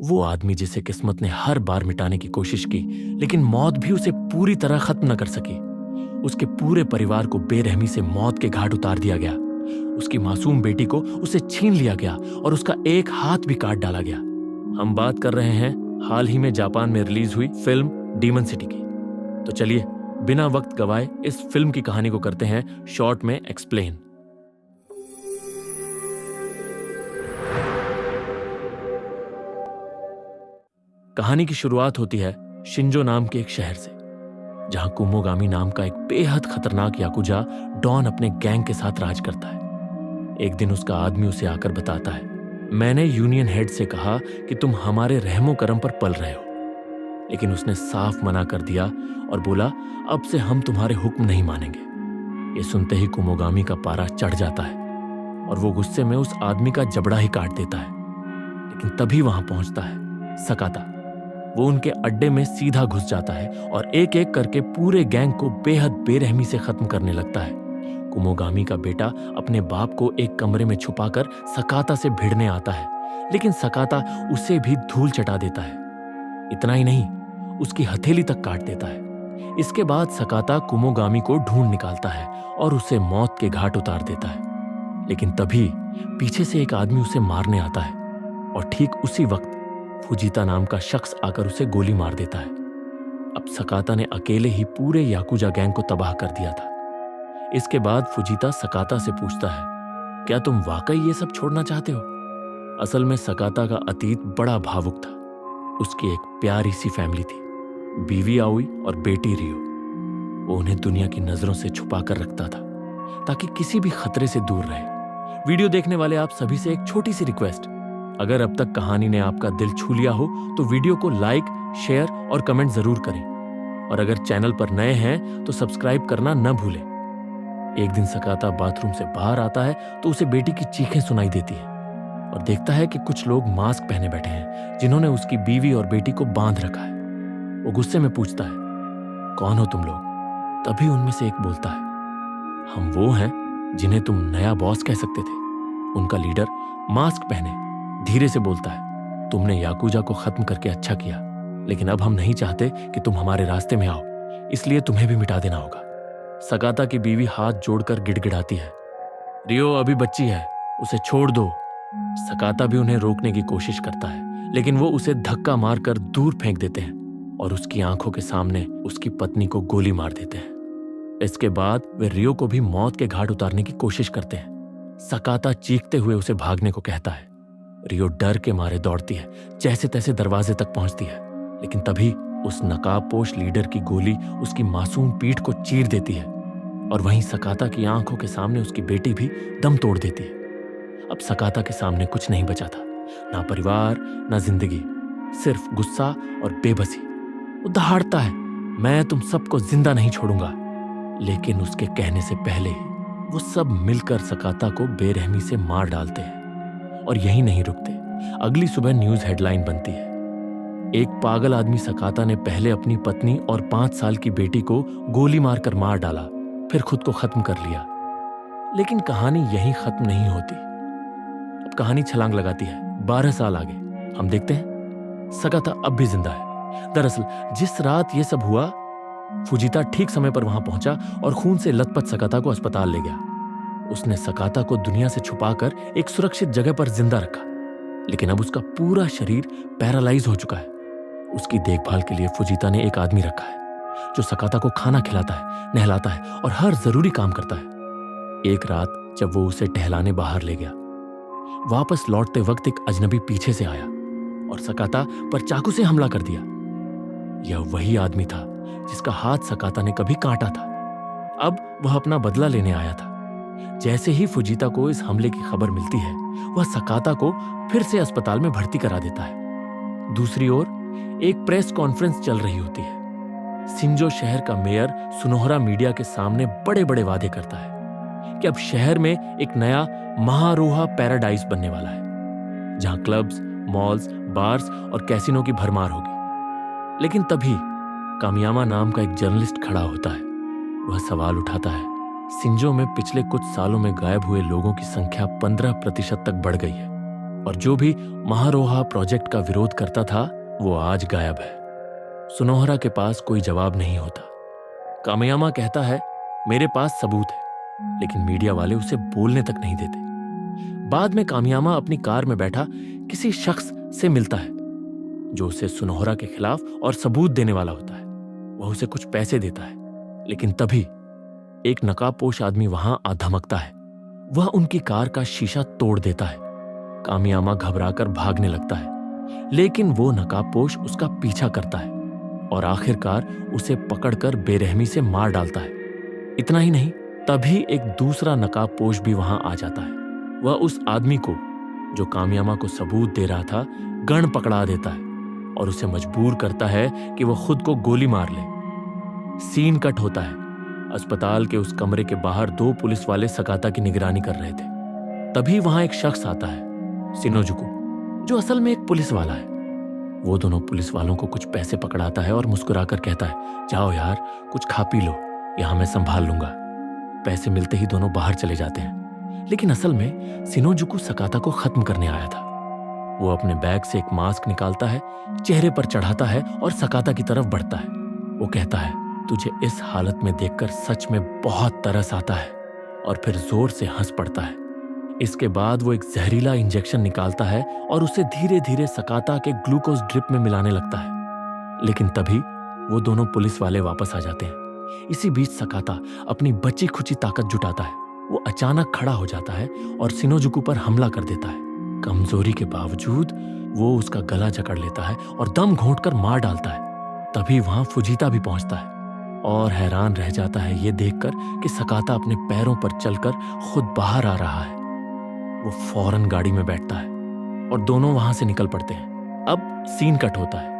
वो आदमी जिसे किस्मत ने हर बार मिटाने की कोशिश की, लेकिन मौत भी उसे पूरी तरह खत्म न कर सकी। उसके पूरे परिवार को बेरहमी से मौत के घाट उतार दिया गया। उसकी मासूम बेटी को उसे छीन लिया गया और उसका एक हाथ भी काट डाला गया। हम बात कर रहे हैं हाल ही में जापान में रिलीज हुई फिल्म डीमन सिटी की। तो चलिए बिना वक्त गवाए इस फिल्म की कहानी को करते हैं शॉर्ट में एक्सप्लेन। कहानी की शुरुआत होती है शिंजो नाम के एक शहर से, जहां कुमोगामी नाम का एक बेहद खतरनाक याकुजा डॉन अपने गैंग के साथ राज करता है। एक दिन उसका आदमी उसे आकर बताता है, मैंने यूनियन हेड से कहा कि तुम हमारे रहमो करम पर पल रहे हो, लेकिन उसने साफ मना कर दिया और बोला अब से हम तुम्हारे हुक्म नहीं मानेंगे। ये सुनते ही कुमोगामी का पारा चढ़ जाता है और वो गुस्से में उस आदमी का जबड़ा ही काट देता है। लेकिन तभी वहां पहुंचता है सकाता। वो उनके अड्डे में सीधा घुस जाता है और एक एक करके पूरे गैंग को बेहद बेरहमी से खत्म करने लगता है। कुमोगामी का बेटा अपने बाप को एक कमरे में छुपाकर सकाता से भिड़ने आता है, लेकिन सकाता उसे भी धूल चटा देता है। इतना ही नहीं, उसकी हथेली तक काट देता है। इसके बाद सकाता कुमोगामी को ढूंढ निकालता है और उसे मौत के घाट उतार देता है। लेकिन तभी पीछे से एक आदमी उसे मारने आता है और ठीक उसी वक्त फुजीता नाम का शख्स आकर उसे गोली मार देता है। अब सकाता ने अकेले ही पूरे याकुजा गैंग को तबाह कर दिया था। इसके बाद फुजीता सकाता से पूछता है, क्या तुम वाकई ये सब छोड़ना चाहते हो? असल में सकाता का अतीत बड़ा भावुक था। उसकी एक प्यारी सी फैमिली थी, बीवी आउई और बेटी रियो। वो उन्हें दुनिया की नजरों से छुपा कर रखता था ताकि किसी भी खतरे से दूर रहे। वीडियो देखने वाले आप सभी से एक छोटी सी रिक्वेस्ट, अगर अब तक कहानी ने आपका दिल छू लिया हो तो वीडियो को लाइक, शेयर और कमेंट जरूर करें। और अगर चैनल पर नए हैं तो सब्सक्राइब करना न भूलें। एक दिन सकाता बाथरूम से बाहर आता है तो उसे बेटी की चीखें सुनाई देती है और देखता है कि कुछ लोग मास्क पहने बैठे हैं जिन्होंने उसकी बीवी और बेटी को बांध रखा है। वो गुस्से में पूछता है, कौन हो तुम लोग? तभी उनमें से एक बोलता है, हम वो हैं जिन्हें तुम नया बॉस कह सकते थे। उनका लीडर मास्क पहने धीरे से बोलता है, तुमने याकुजा को खत्म करके अच्छा किया, लेकिन अब हम नहीं चाहते कि तुम हमारे रास्ते में आओ, इसलिए तुम्हें भी मिटा देना होगा। सकाता की बीवी हाथ जोड़कर गिड़गिड़ाती है, रियो अभी बच्ची है, उसे छोड़ दो। सकाता भी उन्हें रोकने की कोशिश करता है, लेकिन वो उसे धक्का मारकर दूर फेंक देते हैं और उसकी आंखों के सामने उसकी पत्नी को गोली मार देते हैं। इसके बाद वे रियो को भी मौत के घाट उतारने की कोशिश करते हैं। सकाता चीखते हुए उसे भागने को कहता है। रियो डर के मारे दौड़ती है, जैसे तैसे दरवाजे तक पहुंचती है, लेकिन तभी उस नकाबपोश लीडर की गोली उसकी मासूम पीठ को चीर देती है और वहीं सकाता की आंखों के सामने उसकी बेटी भी दम तोड़ देती है। अब सकाता के सामने कुछ नहीं बचा था, ना परिवार ना जिंदगी, सिर्फ गुस्सा और बेबसी। वो दहाड़ता है, मैं तुम सबको जिंदा नहीं छोड़ूंगा। लेकिन उसके कहने से पहले ही वो सब मिलकर सकाता को बेरहमी से मार डालते हैं। और यही नहीं रुकते, अगली सुबह न्यूज हेडलाइन बनती है, एक पागल आदमी सकाता ने पहले अपनी पत्नी और 5 साल की बेटी को गोली मारकर मार डाला, फिर खुद को खत्म कर लिया। लेकिन कहानी यहीं खत्म नहीं होती। अब कहानी छलांग लगाती है 12 साल आगे। हम देखते हैं सकाता अब भी जिंदा है। दरअसल जिस रात ये सब हुआ, फुजीता ठीक समय पर वहां पहुंचा और खून से लथपथ सकाता को अस्पताल ले गया। उसने सकाता को दुनिया से छुपाकर एक सुरक्षित जगह पर जिंदा रखा, लेकिन अब उसका पूरा शरीर पैरालाइज हो चुका है। उसकी देखभाल के लिए फुजीता ने एक आदमी रखा है जो सकाता को खाना खिलाता है, नहलाता है और हर जरूरी काम करता है। एक रात जब वो उसे टहलाने बाहर ले गया, वापस लौटते वक्त एक अजनबी पीछे से आया और सकाता पर चाकू से हमला कर दिया। यह वही आदमी था जिसका हाथ सकाता ने कभी काटा था। अब वह अपना बदला लेने आया था। जैसे ही फुजीता को इस हमले की खबर मिलती है, वह सकाता को फिर से अस्पताल में भर्ती करा देता है। दूसरी ओर एक प्रेस कॉन्फ्रेंस चल रही होती है। शिंजो शहर का मेयर सुनोहरा मीडिया के सामने बड़े बड़े वादे करता है कि अब शहर में एक नया महारोहा पैराडाइज बनने वाला है, जहां क्लब्स, मॉल्स, बार्स और कैसीनो की भरमार होगी। लेकिन तभी कामियामा नाम का एक जर्नलिस्ट खड़ा होता है। वह सवाल उठाता है, शिंजो में पिछले कुछ सालों में गायब हुए लोगों की संख्या 15% तक बढ़ गई है। और जो भी महारोहा प्रोजेक्ट का विरोध करता था वो आज गायब है। सुनोहरा के पास कोई जवाब नहीं होता। कामयामा कहता है मेरे पास सबूत है, लेकिन मीडिया वाले उसे बोलने तक नहीं देते। बाद में कामयामा अपनी कार में बैठा किसी शख्स से मिलता है जो उसे सुनोहरा के खिलाफ और सबूत देने वाला होता है। वह उसे कुछ पैसे देता है, लेकिन तभी एक नकाबपोश आदमी वहां आ धमकता है। वह उनकी कार का शीशा तोड़ देता है। कामयामा घबराकर भागने लगता है, लेकिन वो नकाबपोश उसका पीछा करता है और आखिरकार उसे पकड़कर बेरहमी से मार डालता है। इतना ही नहीं, तभी एक दूसरा नकाबपोश भी वहां आ जाता है। वह उस आदमी को जो कामयामा को सबूत दे रहा था गन पकड़ा देता है और उसे मजबूर करता है कि वह खुद को गोली मार ले। सीन कट होता है। अस्पताल के उस कमरे के बाहर 2 पुलिस वाले सकाता की निगरानी कर रहे थे। तभी वहां एक शख्स आता है, शिनोजुकु, जो असल में एक पुलिस वाला है। वो दोनों पुलिस वालों को कुछ पैसे पकड़ाता है और मुस्कुराकर कहता है, जाओ यार, कुछ खा पी लो, यहां मैं संभाल लूंगा। पैसे मिलते ही दोनों बाहर चले जाते हैं। लेकिन असल में शिनोजुकु सकाता को खत्म करने आया था। वो अपने बैग से एक मास्क निकालता है, चेहरे पर चढ़ाता है और सकाता की तरफ बढ़ता है। वो कहता है, तुझे इस हालत में देखकर सच में बहुत तरस आता है, और फिर जोर से हंस पड़ता है। इसके बाद वो एक जहरीला इंजेक्शन निकालता है और उसे धीरे धीरे सकाता के ग्लूकोज ड्रिप में मिलाने लगता है। लेकिन तभी वो दोनों पुलिस वाले वापस आ जाते हैं। इसी बीच सकाता अपनी बची खुची ताकत जुटाता है। वो अचानक खड़ा हो जाता है और शिनोजुकु पर हमला कर देता है। कमजोरी के बावजूद वो उसका गला जकड़ लेता है और दम घोंटकर मार डालता है। तभी वहां फुजीता भी पहुंचता है और हैरान रह जाता है ये देखकर कि सकाता अपने पैरों पर चलकर खुद बाहर आ रहा है। वो फौरन गाड़ी में बैठता है और दोनों वहां से निकल पड़ते हैं। अब सीन कट होता है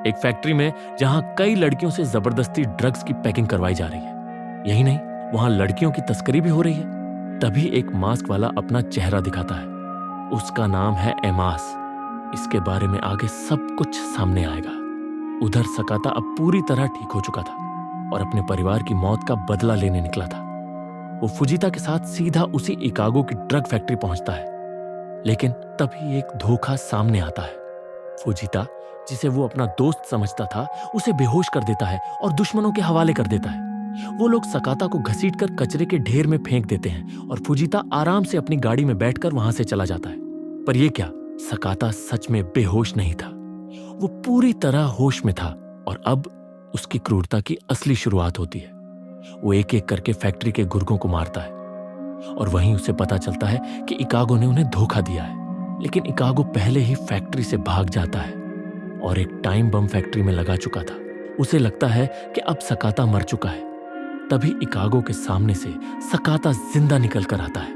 एक फैक्ट्री में, जहां कई लड़कियों से जबरदस्ती ड्रग्स की पैकिंग करवाई जा रही है। यही नहीं, वहां लड़कियों की तस्करी भी हो रही है। तभी एक मास्क वाला अपना चेहरा दिखाता है। उसका नाम है एमास। इसके बारे में आगे सब कुछ सामने आएगा। उधर सकाता अब पूरी तरह ठीक हो चुका था और अपने परिवार की मौत का बदला लेने निकला था। वो फुजीता के साथ सीधा उसी इकागो की ड्रग फैक्ट्री पहुंचता है। लेकिन तभी एक धोखा सामने आता है। फुजीता, जिसे वो अपना दोस्त समझता था, उसे बेहोश कर देता है और दुश्मनों के हवाले कर देता है। वो लोग सकाता को घसीटकर कचरे के ढेर में फेंक देते हैं और फुजीता आराम से अपनी गाड़ी में बैठकर वहां से चला जाता है। पर यह क्या, सकाता सच में बेहोश नहीं था। वो पूरी तरह होश में था और अब उसकी क्रूरता की असली शुरुआत होती है। वो एक एक करके फैक्ट्री के गुर्गों को मारता है और वहीं उसे पता चलता है कि इकागो ने उन्हें धोखा दिया है। लेकिन इकागो पहले ही फैक्ट्री से भाग जाता है और एक टाइम बम फैक्ट्री में लगा चुका था। उसे लगता है कि अब सकाता मर चुका है। तभी इकागो के सामने से सकाता जिंदा निकल कर आता है।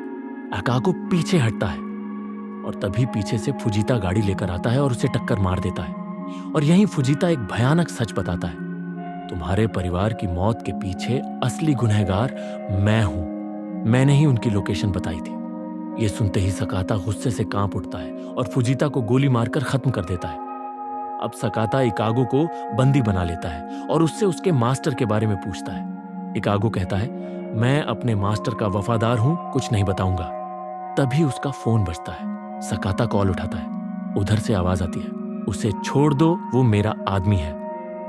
इकागो पीछे हटता है और तभी पीछे से फुजीता गाड़ी लेकर आता है और उसे टक्कर मार देता है। और यहीं फुजीता एक भयानक सच बताता है, तुम्हारे परिवार की मौत के पीछे असली गुनहगार मैं हूं। मैंने ही उनकी लोकेशन बताई थी। यह सुनते ही सकाता गुस्से से कांप उठता है और फुजीता को गोली मारकर खत्म कर देता है। अब सकाता इकागो को बंदी बना लेता है और उससे उसके मास्टर के बारे में पूछता है। इकागो कहता है, मैं अपने मास्टर का वफादार हूं, कुछ नहीं बताऊंगा। तभी उसका फोन बजता है। सकाता कॉल उठाता है। उधर से आवाज आती है, उसे छोड़ दो, वो मेरा आदमी है।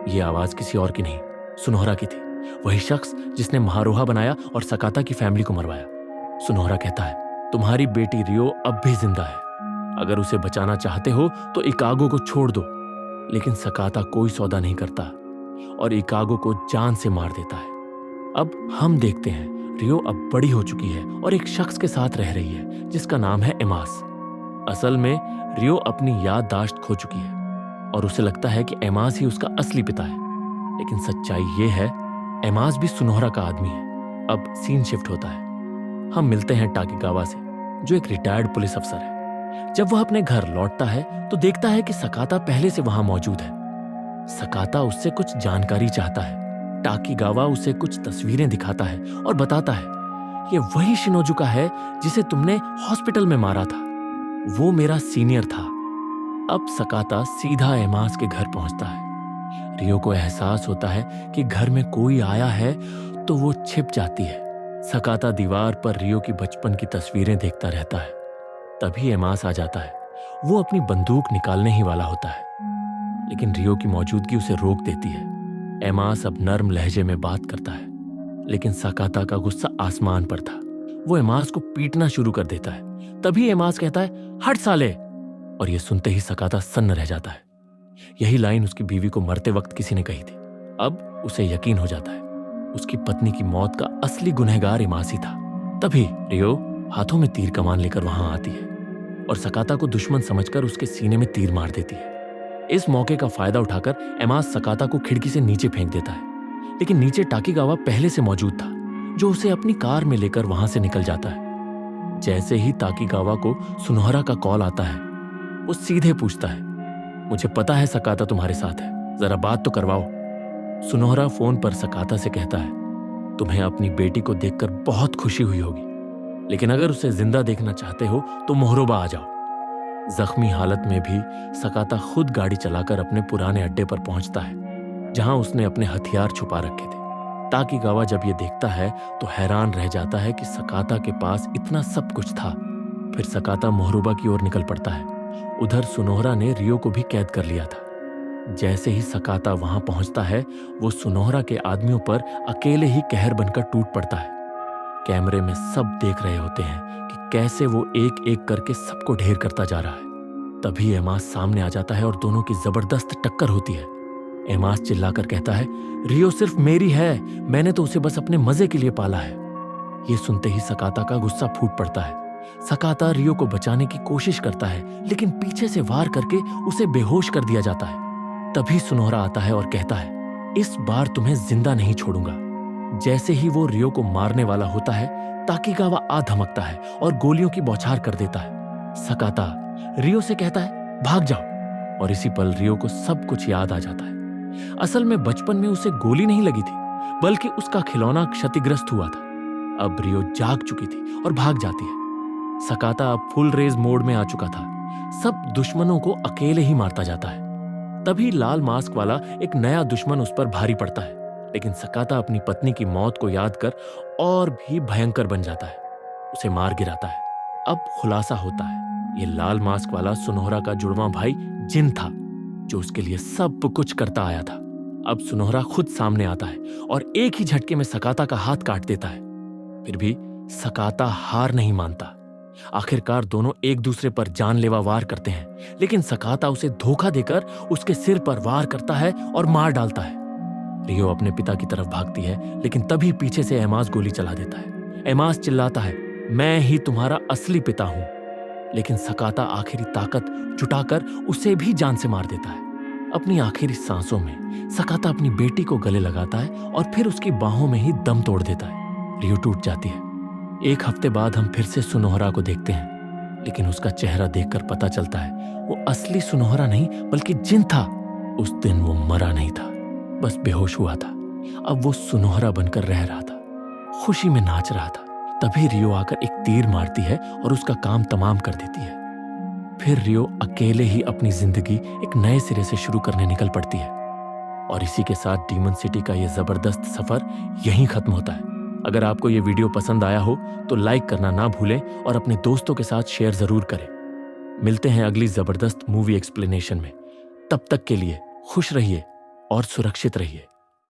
ये आवाज किसी और की नहीं, सुनोहरा की थी। वही शख्स जिसने महारोहा बनाया और सकाता की फैमिली को मरवाया। सुनोहरा कहता है, तुम्हारी बेटी रियो अब भी जिंदा है। अगर उसे बचाना चाहते हो तो इकागो को छोड़ दो। लेकिन सकाता कोई सौदा नहीं करता और इकागो को जान से मार देता है। अब हम देखते हैं रियो अब बड़ी हो चुकी है और एक शख्स के साथ रह रही है जिसका नाम है एमास। असल में रियो अपनी याददाश्त खो चुकी है और उसे लगता है कि एमास ही उसका असली पिता है। लेकिन सच्चाई ये है, एमास भी सुनोहरा का आदमी है। अब सीन शिफ्ट होता है। हम मिलते हैं टाकीगावा से, जो एक रिटायर्ड पुलिस अफसर है। जब वह अपने घर लौटता है तो देखता है कि सकाता पहले से वहां मौजूद है। सकाता उससे कुछ जानकारी चाहता है। टाकीगावा उसे कुछ तस्वीरें दिखाता है और बताता है, ये वही शिनोजुका है जिसे तुमने हॉस्पिटल में मारा था। वो मेरा सीनियर था। अब सकाता सीधा एमास के घर पहुंचता है। रियो को एहसास होता है कि घर में कोई आया है तो वो छिप जाती है। सकाता दीवार पर रियो की बचपन की तस्वीरें देखता रहता है। तभी एमास आ जाता है वो अपनी बंदूक निकालने ही वाला होता है, लेकिन रियो की मौजूदगी उसे रोक देती है। एमास अब नर्म लहजे में बात करता है, लेकिन सकाता का गुस्सा आसमान पर था। वो एमास को पीटना शुरू कर देता है। तभी एमास कहता है, हट साले, और ये सुनते ही सकाता सन्न रह जाता है। यही लाइन उसकी बीवी को मरते वक्त किसी ने कही थी। अब उसे यकीन हो जाता है उसकी पत्नी की मौत का असली गुनहगार एमास ही था। तभी रियो हाथों में तीर कमान लेकर वहां आती है और सकाता को दुश्मन समझकर उसके सीने में तीर मार देती है। इस मौके का फायदा उठाकर एमास सकाता को खिड़की से नीचे फेंक देता है, लेकिन नीचे टाकीगावा पहले से मौजूद था, जो उसे अपनी कार में लेकर वहां से निकल जाता है। जैसे ही ताकीगावा को सुनहरा का कॉल आता है, वो सीधे पूछता है, मुझे पता है सकाता तुम्हारे साथ है, जरा बात तो करवाओ। सुनहरा फोन पर सकाता से कहता है, तुम्हें अपनी बेटी को देखकर बहुत खुशी हुई होगी, लेकिन अगर उसे जिंदा देखना चाहते हो तो मोहरोबा आ जाओ। जख्मी हालत में भी सकाता खुद गाड़ी चलाकर अपने पुराने अड्डे पर पहुंचता है, जहां उसने अपने हथियार छुपा रखे थे। ताकीगावा जब ये देखता है तो हैरान रह जाता है कि सकाता के पास इतना सब कुछ था। फिर सकाता मोहरोबा की ओर निकल पड़ता है। उधर सुनहरा ने रियो को भी कैद कर लिया था। जैसे ही सकाता वहां पहुंचता है, वो सुनहरा के आदमियों पर अकेले ही कहर बनकर टूट पड़ता है। कैमरे में सब देख रहे होते हैं कि कैसे वो एक एक करके सबको ढेर करता जा रहा है। तभी एमास सामने आ जाता है और दोनों की जबरदस्त टक्कर होती है। एमास चिल्लाकर कहता है, रियो सिर्फ मेरी है, मैंने तो उसे बस अपने मजे के लिए पाला है। ये सुनते ही सकाता का गुस्सा फूट पड़ता है। सकाता रियो को बचाने की कोशिश करता है, लेकिन पीछे से वार करके उसे बेहोश कर दिया जाता है। तभी सुनहरा आता है और कहता है, इस बार तुम्हें जिंदा नहीं छोड़ूंगा। जैसे ही वो रियो को मारने वाला होता है, ताकीगावा आ धमकता है और गोलियों की बौछार कर देता है। सकाता रियो से कहता है, भाग जाओ, और इसी पल रियो को सब कुछ याद आ जाता है। असल में बचपन में उसे गोली नहीं लगी थी, बल्कि उसका खिलौना क्षतिग्रस्त हुआ था। अब रियो जाग चुकी थी और भाग जाती है। सकाता अब फुल रेज मोड में आ चुका था। सब दुश्मनों को अकेले ही मारता जाता है। तभी लाल मास्क वाला एक नया दुश्मन उस पर भारी पड़ता है, लेकिन सकाता अपनी पत्नी की मौत को याद कर और भी भयंकर बन जाता है, उसे मार गिराता है। अब खुलासा होता है, ये लाल मास्क वाला सुनहरा का जुड़वा भाई जिन था, जो उसके लिए सब कुछ करता आया था। अब सुनहरा खुद सामने आता है और एक ही झटके में सकाता का हाथ काट देता है। फिर भी सकाता हार नहीं मानता। आखिरकार दोनों एक दूसरे पर जानलेवा वार करते हैं, लेकिन सकाता उसे धोखा देकर उसके सिर पर वार करता है और मार डालता है। रियो अपने पिता की तरफ भागती है, लेकिन तभी पीछे से एमास गोली चला देता है। एमास चिल्लाता है, मैं ही तुम्हारा असली पिता हूं, लेकिन सकाता आखिरी ताकत जुटाकर उसे भी जान से मार देता है। अपनी आखिरी सांसों में सकाता अपनी बेटी को गले लगाता है और फिर उसकी बाहों में ही दम तोड़ देता है। रियो टूट जाती है। एक हफ्ते बाद हम फिर से सुनहरा को देखते हैं, लेकिन उसका चेहरा देखकर पता चलता है वो असली सुनहरा नहीं बल्कि जिन था। उस दिन वो मरा नहीं था, बस बेहोश हुआ था। अब वो सुनहरा बनकर रह रहा था, खुशी में नाच रहा था। तभी रियो आकर एक तीर मारती है और उसका काम तमाम कर देती है। फिर रियो अकेले ही अपनी जिंदगी एक नए सिरे से शुरू करने निकल पड़ती है। और इसी के साथ डीमन सिटी का यह जबरदस्त सफर यहीं खत्म होता है। अगर आपको ये वीडियो पसंद आया हो तो लाइक करना ना भूलें और अपने दोस्तों के साथ शेयर जरूर करें। मिलते हैं अगली जबरदस्त मूवी एक्सप्लेनेशन में। तब तक के लिए खुश रहिए और सुरक्षित रहिए।